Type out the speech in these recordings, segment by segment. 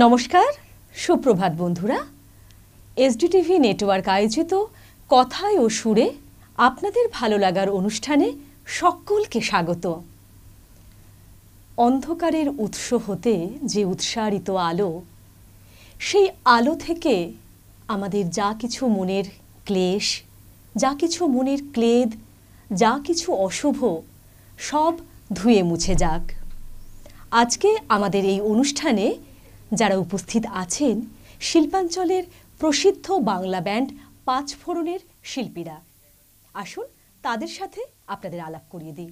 নমস্কার, সুপ্রভাত বন্ধুরা। এসডিটিভি নেটওয়ার্ক আয়োজিত কথায় ও সুরে আপনাদের ভালো লাগার অনুষ্ঠানে সকলকে স্বাগত। অন্ধকারের উৎস হতে যে উৎসারিত আলো, সেই আলো থেকে আমাদের যা কিছু মনের ক্লেশ, যা কিছু মনের ক্লেদ, যা কিছু অশুভ, সব ধুয়ে মুছে যাক। আজকে আমাদের এই অনুষ্ঠানে যারা উপস্থিত আছেন শিল্পাঞ্চলের প্রসিদ্ধ বাংলা ব্যান্ড পাঁচফোড়নের শিল্পীরা। আসুন তাদের সাথে আপনাদের আলাপ করিয়ে দিই।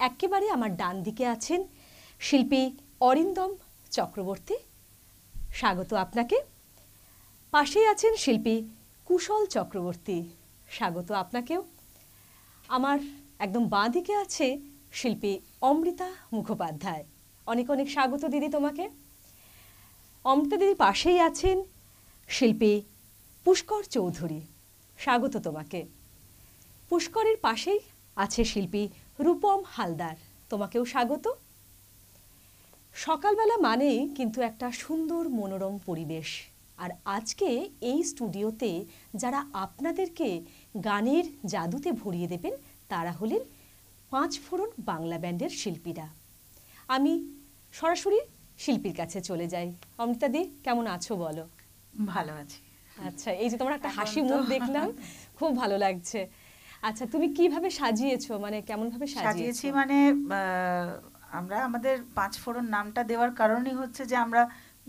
একেবারে আমার ডান দিকে আছেন শিল্পী অরিন্দম চক্রবর্তী, স্বাগত আপনাকে। পাশেই আছেন শিল্পী কুশল চক্রবর্তী, স্বাগত আপনাকেও। আমার একদম বাঁ দিকে আছে শিল্পী অমৃতা মুখোপাধ্যায়, অনেক অনেক স্বাগত দিদি তোমাকে। অমৃতা দিদির পাশেই আছেন শিল্পী পুষ্কর চৌধুরী, স্বাগত তোমাকে। পুষ্করের পাশেই আছে শিল্পী রূপম হালদার, তোমাকেও স্বাগত। সকালবেলা মানেই কিন্তু একটা সুন্দর মনোরম পরিবেশ, আর আজকে এই স্টুডিওতে যারা আপনাদেরকে গানের জাদুতে ভরিয়ে দেবেন তারা হলেন পাঁচফোড়ন বাংলা ব্যান্ডের শিল্পীরা। আমি সরাসরি শিল্পীর কাছে চলে যাই। অমৃতা দি, কেমন আছো বলো? ভালো আছি। আচ্ছা, এই যে তোমার একটা হাসি মুখ দেখলাম, খুব ভালো লাগছে। আচ্ছা, তুমি কিভাবে সাজিয়েছো, মানে কেমন ভাবে সাজিয়েছি? মানে আমরা আমাদের পাঁচফোড়ন নামটা দেওয়ার কারণই হচ্ছে যে আমরা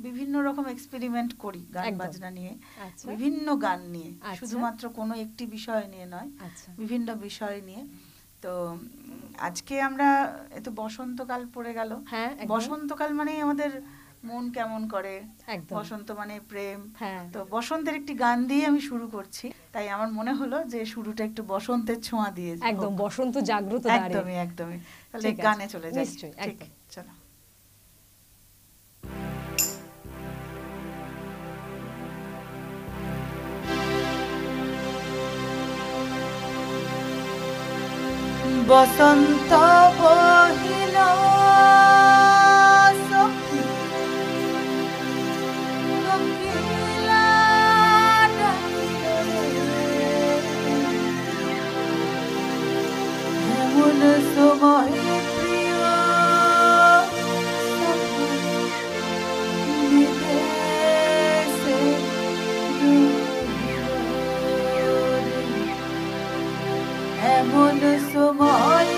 বিভিন্ন রকম এক্সপেরিমেন্ট করি গান বাজনা নিয়ে, বিভিন্ন গান নিয়ে, শুধুমাত্র কোনো একটি বিষয় নিয়ে নয়, বিভিন্ন বিষয় নিয়ে। তো আজকে আমরা এত বসন্তকাল পড়ে গেল, বসন্তকাল মানেই আমাদের মন কেমন করে, বসন্ত মানে প্রেম। তো বসন্তের একটি গান দিয়ে আমি শুরু করছি, তাই আমার মনে হলো যে শুরুটা একটু বসন্তের ছোঁয়া দিয়ে, একদম বসন্ত জাগ্রত। একদমই একদমই। তাহলে গানে চলে যাই। ঠিক, চলো। বসন্ত বহিল এমন সময় প্রিয় বিদেশে এমন সময়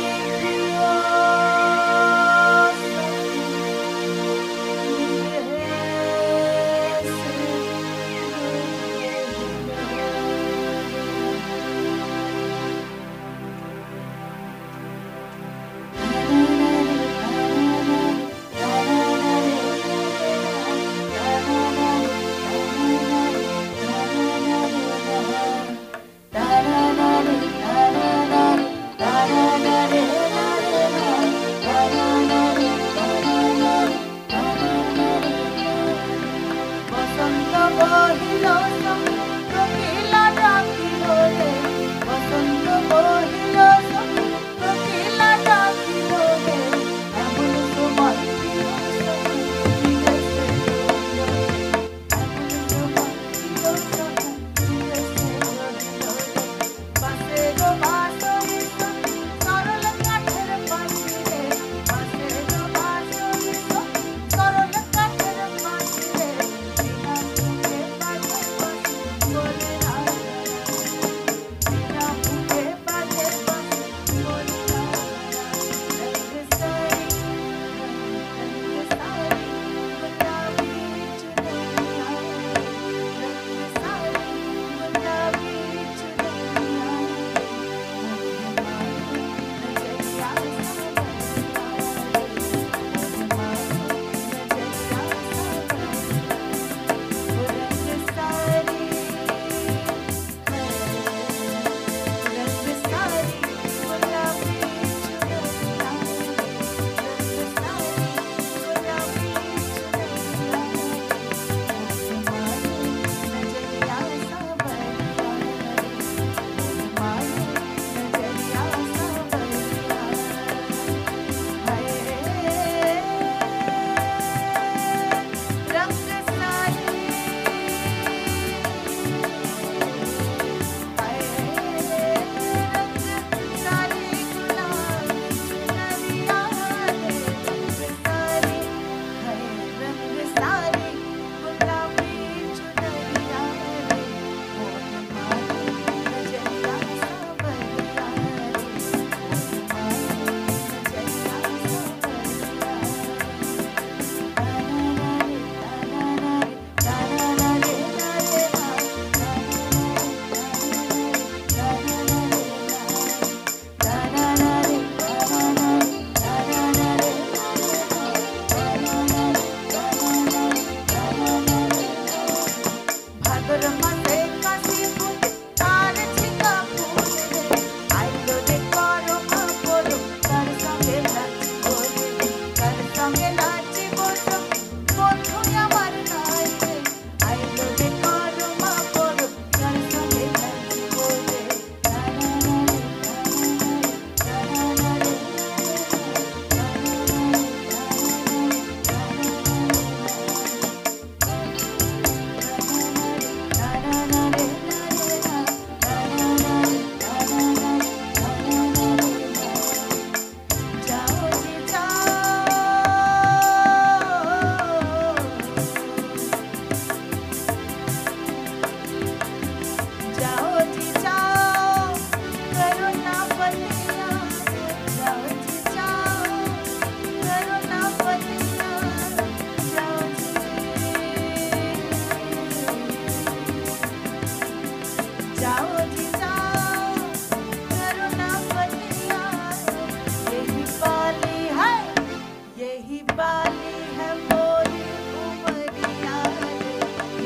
यही बाली है मोरी उमरिया रे,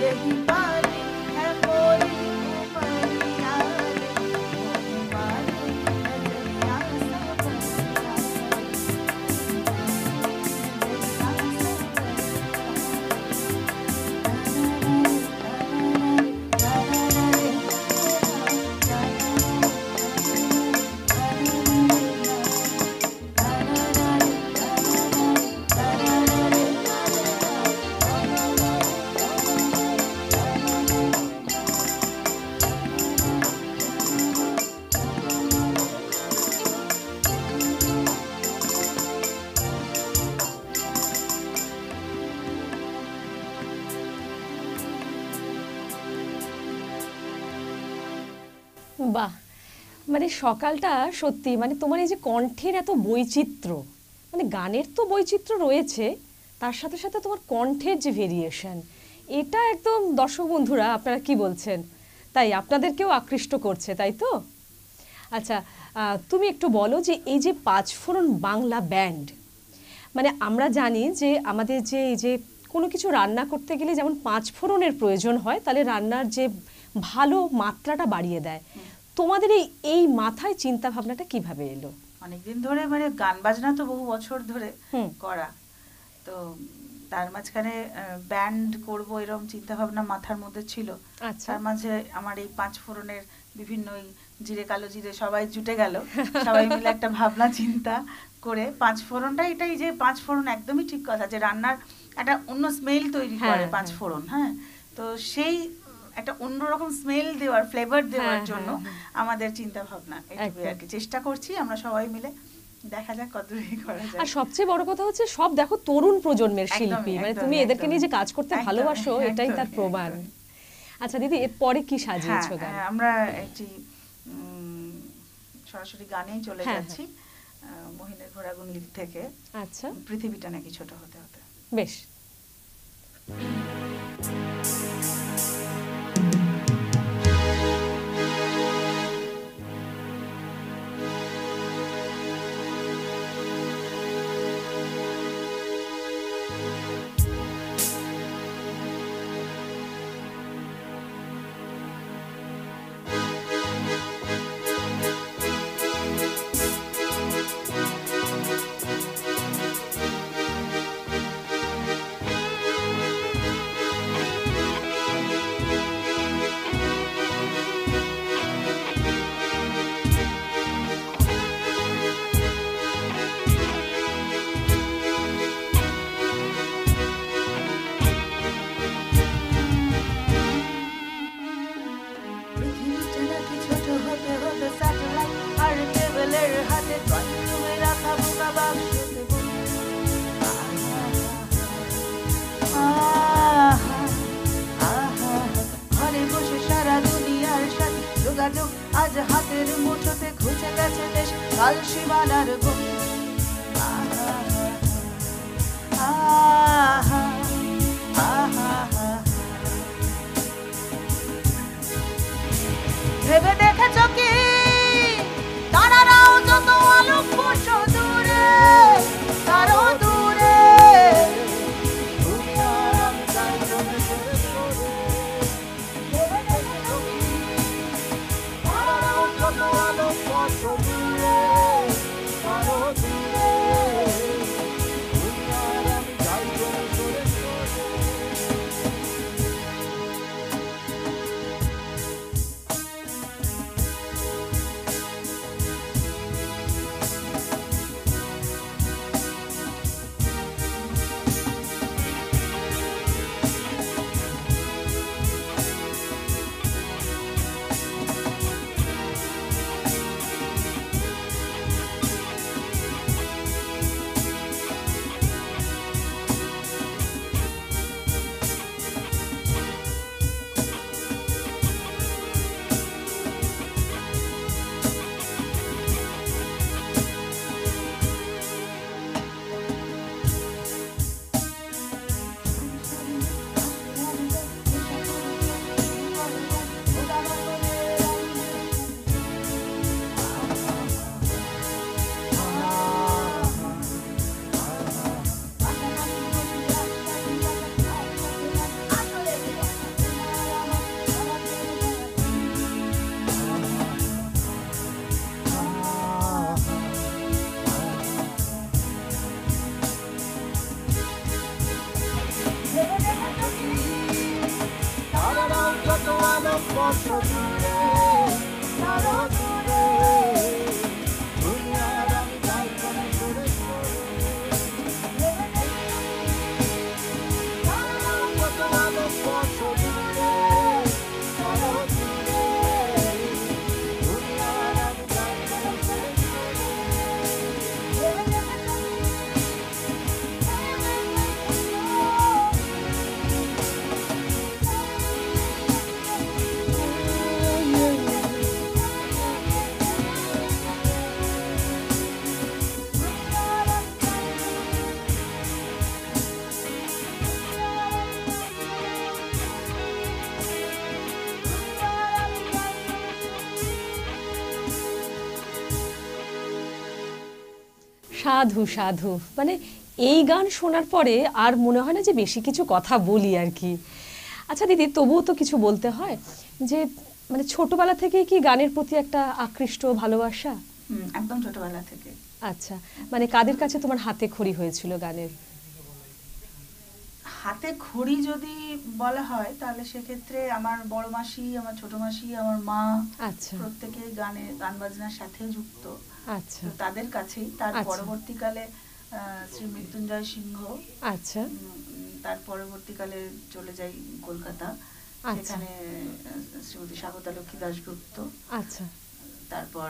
यही बाली है मोरी उमरिया रे, मोहे मारे नजरिया सबरिया বাহ, মানে সকালটা সত্যি, মানে তোমার এই যে কণ্ঠের এত বৈচিত্র্য, মানে গানের তো বৈচিত্র্য রয়েছে, তার সাথে সাথে তোমার কণ্ঠের যে ভেরিয়েশন, এটা একদম দর্শক বন্ধুরা আপনারা কি বলছেন, তাই আপনাদেরকেও আকৃষ্ট করছে, তাই তো? আচ্ছা, তুমি একটু বলো যে এই যে পাঁচফোড়ন বাংলা ব্যান্ড, মানে আমরা জানি যে আমাদের যে এই যে কোনো কিছু রান্না করতে গেলে যেমন পাঁচফোড়নের প্রয়োজন হয়, তাহলে রান্নার যে ভালো মাত্রাটা বাড়িয়ে দেয়। তোমাদের এই মাথায় চিন্তা ভাবনাটা কিভাবে এলো? অনেকদিন ধরে, মানে গান বাজনা তো বহু বছর ধরে করা, তো তার মাঝখানে ব্যান্ড করব এরকম চিন্তা ভাবনা মাথার মধ্যে ছিল। তার মাঝে আমার এই পাঁচফোড়নের বিভিন্ন জিরে কালো জিরে সবাই জুটে গেল, সবাই মিলে একটা ভাবনা চিন্তা করে পাঁচফোড়নটা, এটাই যে পাঁচফোড়ন একদমই ঠিক কথা, যে রান্নার একটা অন্য স্মেল তৈরি করে পাঁচফোড়ন। হ্যাঁ, তো সেই একটা অন্যরকম স্মেল দেওয়ার, ফ্লেভার দেওয়ার জন্য আমাদের চিন্তা ভাবনা, এটুকুই আর কি। চেষ্টা করছি আমরা সবাই মিলে, দেখা যাক কতদূর করা যায়। আর সবচেয়ে বড় কথা হচ্ছে সব দেখো তরুণ প্রজন্মের শিল্পী, মানে তুমি এদেরকে নিয়ে যে কাজ করতে ভালোবাসো, এটাই তার প্রমাণ। আচ্ছা দিদি, এরপরে কি সাজিয়েছো গান? আমরা একটি সরাসরি গানেই চলে যাচ্ছি, মহিনের ঘোড়াগুন লিখ থেকে। আচ্ছা, পৃথিবীটা নাকি ছোট হতে হতে। বেশ। আজ হাতের মুঠোতে ঘুচে গেছে দেশ, কাল সীমানার গুণ। ভেবে দেখেছ কি তারারাও যত আলোক বর্ষ দূরে, তারও দূরে তারারাও যত আলোক বর্ষ দূরে, তারও সাধু সাধু, মানে এই গান শোনার পরে আর মনে হয় না যে বেশি কিছু কথা বলি আর কি। আচ্ছা দিদি, তবুও তো কিছু বলতে হয়, যে মানে ছোটবেলা থেকে কি গানের প্রতি একটা আকৃষ্ট ভালোবাসা? একদম ছোটবেলা থেকে। আচ্ছা, মানে কাদের কাছে তোমার হাতে খড়ি হয়েছিল গানের? হাতে খড়ি যদি বলা হয় তাহলে সেক্ষেত্রে আমার বড় মাসি, আমার ছোট মাসি, আমার মা, আচ্ছা, প্রত্যেকে গান বাজনার সাথে যুক্ত। আচ্ছা, তাদের কাছেই। তার পরবর্তীকালে শ্রী মৃত্যুঞ্জয় সিংহ, আচ্ছা, তার পরবর্তীকালে চলে যাই কলকাতা, সেখানে শ্রীমতী স্বাগতা লক্ষ্মী দাশগুপ্ত, আচ্ছা, তারপর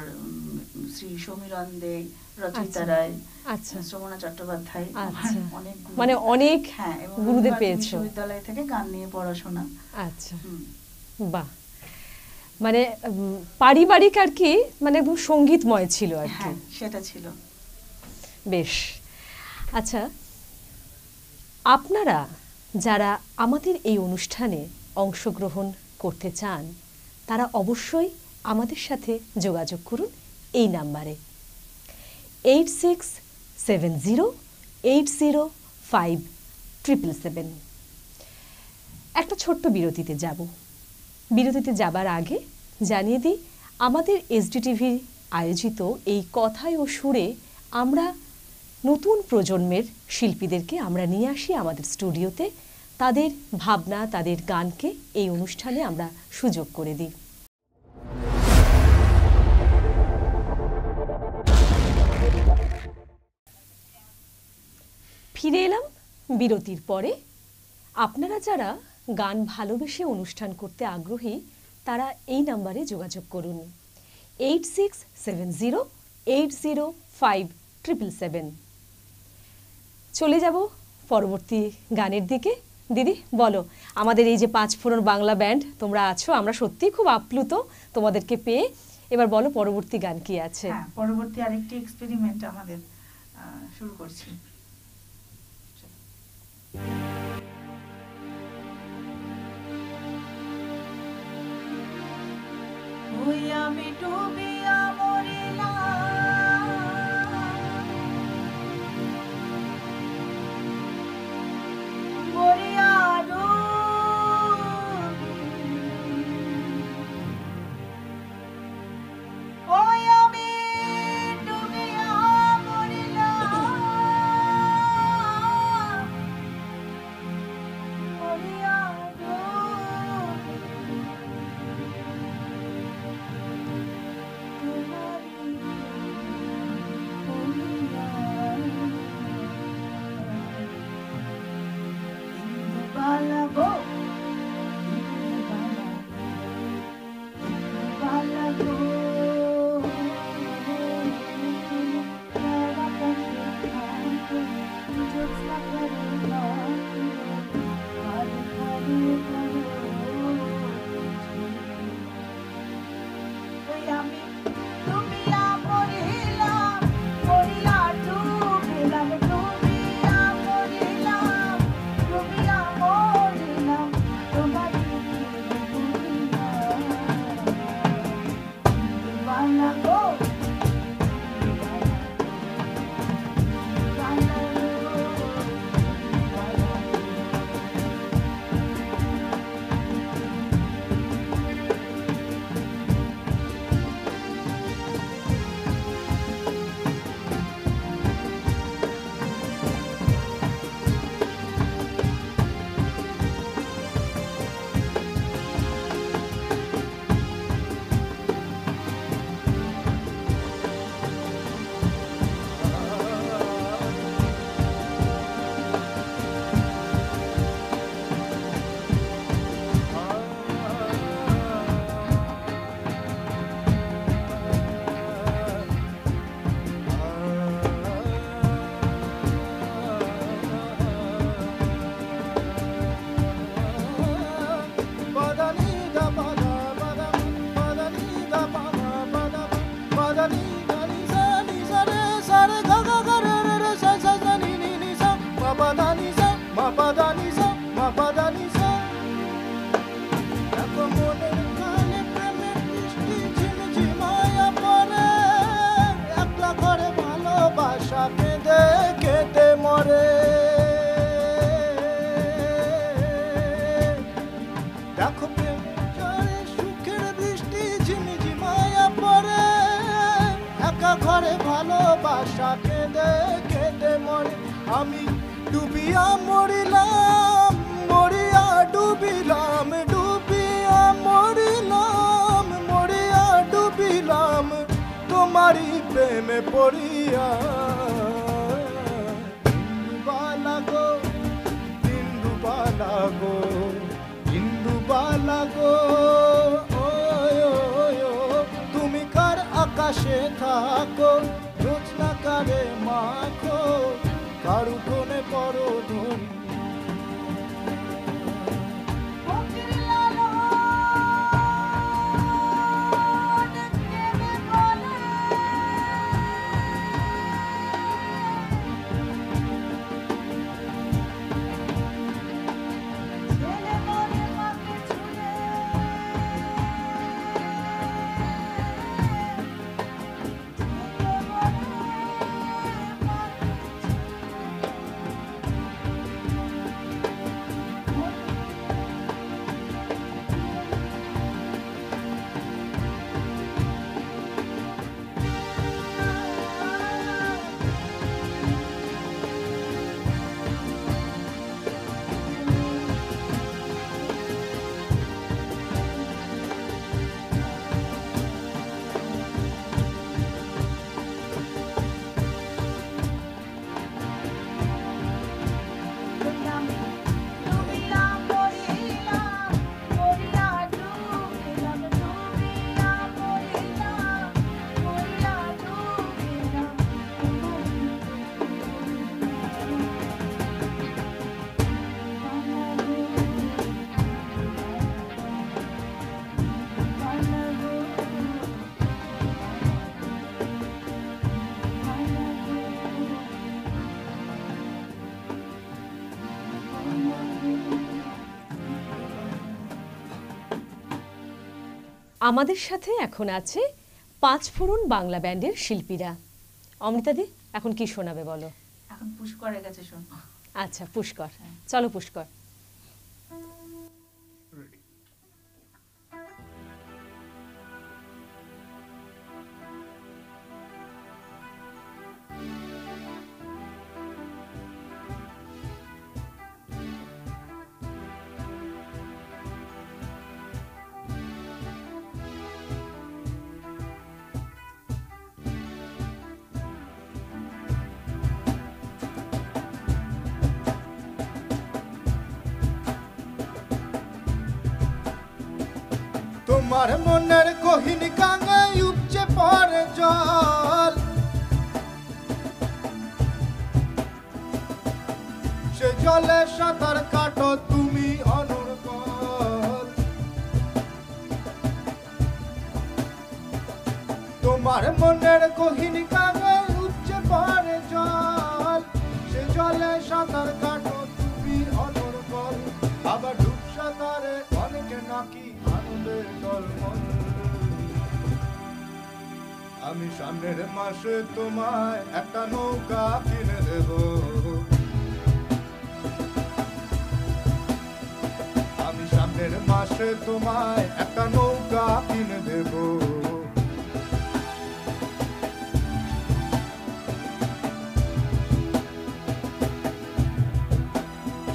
শ্রী সমীরণ দে, রচয়িতা রায়, আচ্ছা, শ্রমণা চট্টোপাধ্যায়, অনেক মানে অনেক হ্যাঁ গুরুদেব পেয়েছো। বিশ্ববিদ্যালয় থেকে গান নিয়ে পড়াশোনা। আচ্ছা, বাহ, মানে পারিবারিক আর কি, মানে একদম সঙ্গীতময় ছিল আর কি। সেটা ছিল। বেশ। আচ্ছা, আপনারা যারা আমাদের এই অনুষ্ঠানে অংশগ্রহণ করতে চান তারা অবশ্যই আমাদের সাথে যোগাযোগ করুন এই নাম্বারে 8670805777। একটা ছোট্ট বিরতিতে যাব। বিরতিতে যাবার আগে জানিয়ে দিই, আমাদের এসডিটিভি আয়োজিত এই কথায় ও সুরে আমরা নতুন প্রজন্মের শিল্পীদেরকে আমরা নিয়ে আসি আমাদের স্টুডিওতে, তাদের ভাবনা, তাদের গানকে এই অনুষ্ঠানে আমরা সুযোগ করে দিই। ফিরে এলাম বিরতির পরে। আপনারা যারা গান ভালোবেসে অনুষ্ঠান করতে আগ্রহী তারা এই নাম্বারে যোগাযোগ করুন 8670805777। চলে যাব পরবর্তী গানের দিকে। দিদি বলো, আমাদের এই যে 5 ফোড়ন বাংলা ব্যান্ড তোমরা আছো, আমরা সত্যিই খুব আপ্লুত তোমাদেরকে পেয়ে। এবার বলো পরবর্তী গান কি আছে? পরবর্তী আরেকটি এক্সপেরিমেন্ট আমাদের শুরু করছি। ওই আমি ডুবিয়া মরিলাম, মরিয়া ওই আমি ডুবিয়া মরিলাম, মরিয়া মা পাদা নিসা মা পাদা নিসা দেখো মনের কানে প্রেমের বৃষ্টি ঝিমঝিমায়া পড়ে একলা করে ভালোবাসা কেঁদে কেঁদে মরে দেখো প্রেমের ঝড়ে সুখের বৃষ্টি ঝিমঝিমায়া পড়ে একা ঘরে ভালোবাসা কেঁদে কেঁদে মরে আমি ডুবিয়া মরিলাম মরিয়া ডুবিলাম ডুবিয়া মরিলাম মরিয়া ডুবিলাম তোমারই প্রেমে পড়িয়া ইন্দুবালা গো ইন্দুবালা গো ইন্দুবালা গো তুমি কার আকাশে থাকো রোজনা কারে মাখো কারু কোনে পরো ধরি আমাদের সাথে এখন আছে পাঁচফোড়ন বাংলা ব্যান্ডের শিল্পীরা। অমৃতাদি এখন কি শোনাবে বলো? এখন পুষ্করের কাছে শুনবো। আচ্ছা পুষ্কর, চলো পুষ্কর। তোমার মনের কহিনী কাঙে উপচে পড়ে জল, সে জলে সাঁতার কাটো তুমি অনর্গল। তোমার মনের কহিনী কাঙে উপচে পড়ে জল, সে জলে সাঁতার কাটো তুমি অনর্গল। আবার ডুব সাঁতারে অনেকে নাকি আমি সামনের মাসে তোমায় একটা নৌকা কিনে দেব, আমি সামনের মাসে তোমায় একটা নৌকা কিনে দেব।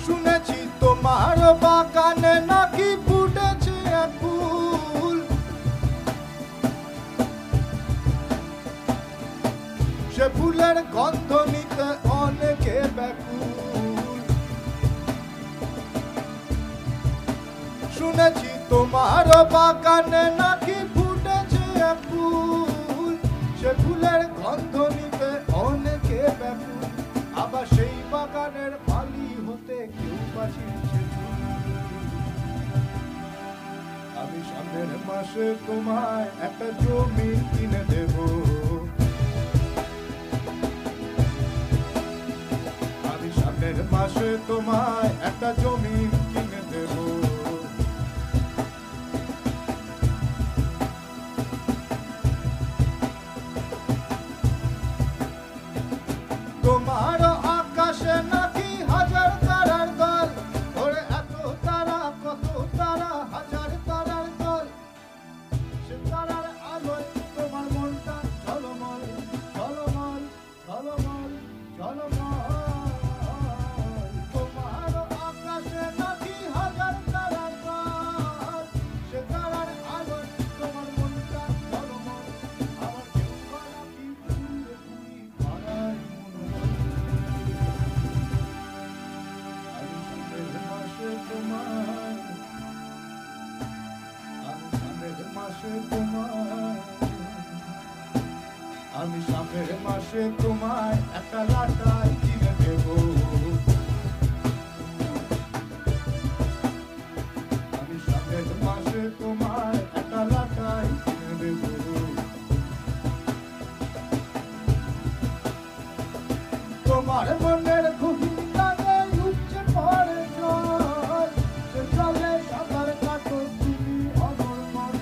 শুনেছি তোমার বাগানে নাকি ফুটেছে এক ফুল, সে ফুলের গন্ধ নিতে অনেকে ব্যাকুল। শুনেছি তোমার বাগানে নাকি ফুটেছে এক ফুল, সে ফুলের গন্ধ নিতে অনেকে ব্যাকুল। আবার সেই বাগানের মালি হতে কেউ বাঁচিয়েছে। আমি সামনের মাসে তোমায় একটা জমি কিনে দেব, আমি সামনের মাসে তোমায় একটা জমিন কিনে দেব। তোমার আকাশে নাকি হাজার তারার দল, ওরে এত তারা কত তারা হাজার তারার দল, সে তারার আলোয় তোমার মনটা ঝলমল ঝলমল ঝলমল ঝলমল। তোমার আকাশে নাকি হাজার তারার দল, সে তারার আলোয় তোমার মনটা ঝলমল। আমার কেউ নাকি ফুলে ফুলি পাড়ায় মনোরম। আমি সামনের মাসে তোমায়, আমি সামনের মাসে তোমায়, আমি সামনের মাসে তোমায় একটা লাটাই কিনে দেব। আমি সামনের মাসে তোমায় একটা লাটাই কিনে দেব। তোমার মনের গভীর কানে উপচে পড়ে জল, সে জলে সাঁতার কাটো তুমি অনর্গল।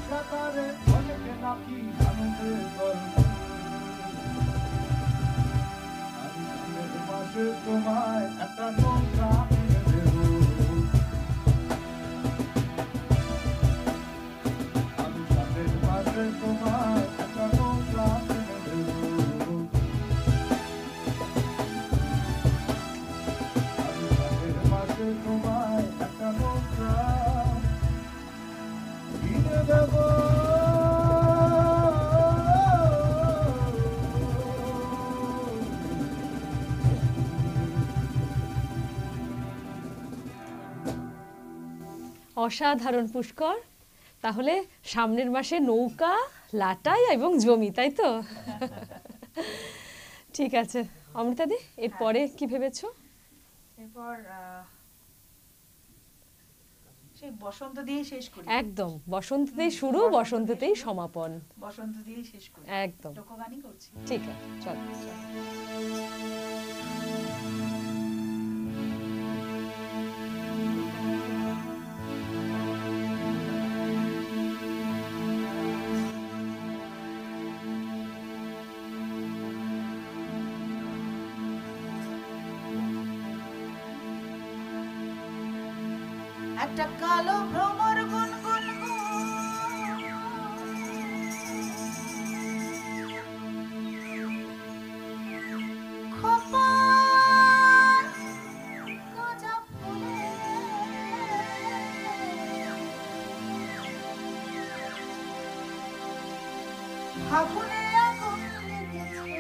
সাঁতারে অনেকে নাকি আনন্দের গল্প। আমি সামনের মাসে তোমায় একটা নৌকা কিনে দেব। আমি সামনের মাসে তোমায় একটা নৌকা কিনে দেব। আমি সামনের মাসে তোমায় একটা নৌকা কিনে দেব। অসাধারণ পুষ্কর। তাহলে সামনের মাসে নৌকা, লাটাই এবং জমি, তাই তো? ঠিক আছে অমৃতাদি, এরপরে কি ভেবেছো? এরপর সেই বসন্ত দিয়ে শেষ করি। একদম বসন্ততেই শুরু, বসন্ততেই সমাপন। বসন্ত দিয়ে শেষ করি, একদম লোকগানই করছি। ঠিক আছে, চলো। একটা কালো ভ্রমর গুনগুন খোপার গজা ফুলে ফাগুনে আগুন লেগেছে,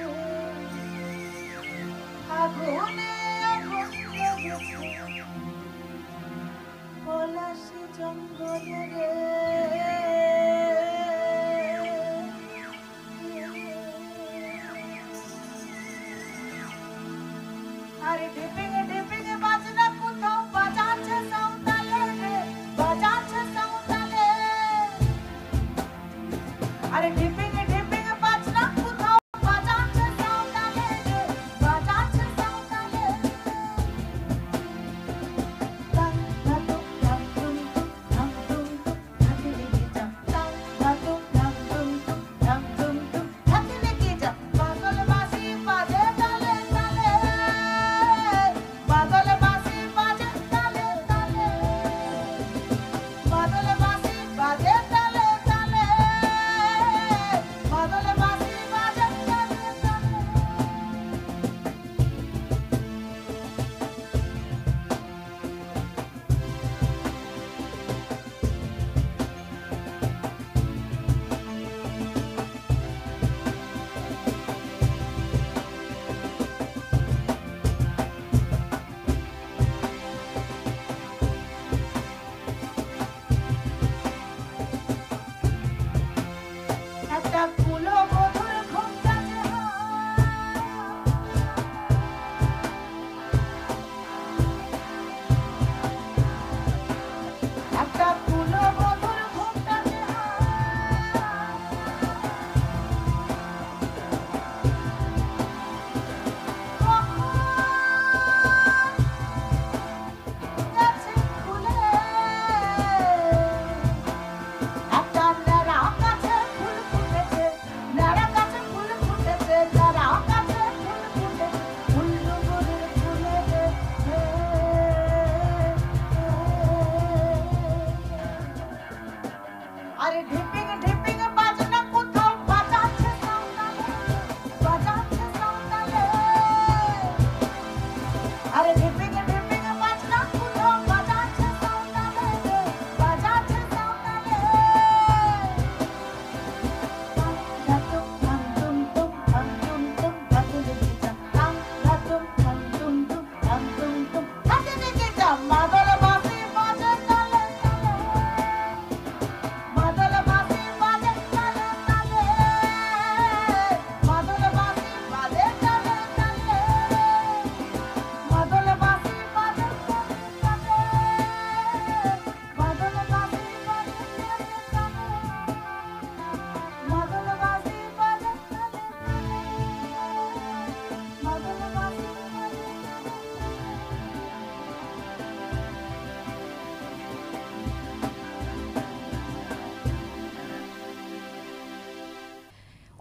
ফাগুনে আগুন লেগেছে পলাশী জঙ্গলে রে। আরে ঢেপেঙে ঢেপেঙে বাজনা কোথাও বাজাচ্ছে সাঁওতালে রে, বাজাচ্ছে সাঁওতালে। আরে ঢেপেঙে ঢেপেঙে বাজনা কোথাও বাজাচ্ছে সাঁওতালে রে, বাজাচ্ছে সাঁওতালে।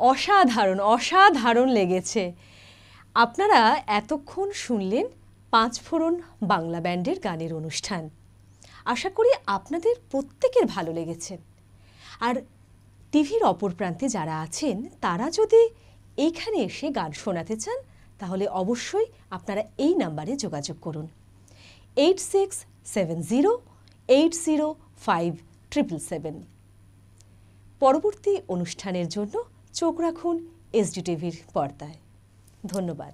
অসাধারণ অসাধারণ লেগেছে। আপনারা এতক্ষণ শুনলেন পাঁচফোড়ন বাংলা ব্যান্ডের গানের অনুষ্ঠান। আশা করি আপনাদের প্রত্যেকের ভালো লেগেছে। আর টিভির অপর প্রান্তে যারা আছেন তারা যদি এইখানে এসে গান শোনাতে চান তাহলে অবশ্যই আপনারা এই নাম্বারে যোগাযোগ করুন 8670805777। পরবর্তী অনুষ্ঠানের জন্য চোখ রাখুন SDTVর পর্দায়। ধন্যবাদ।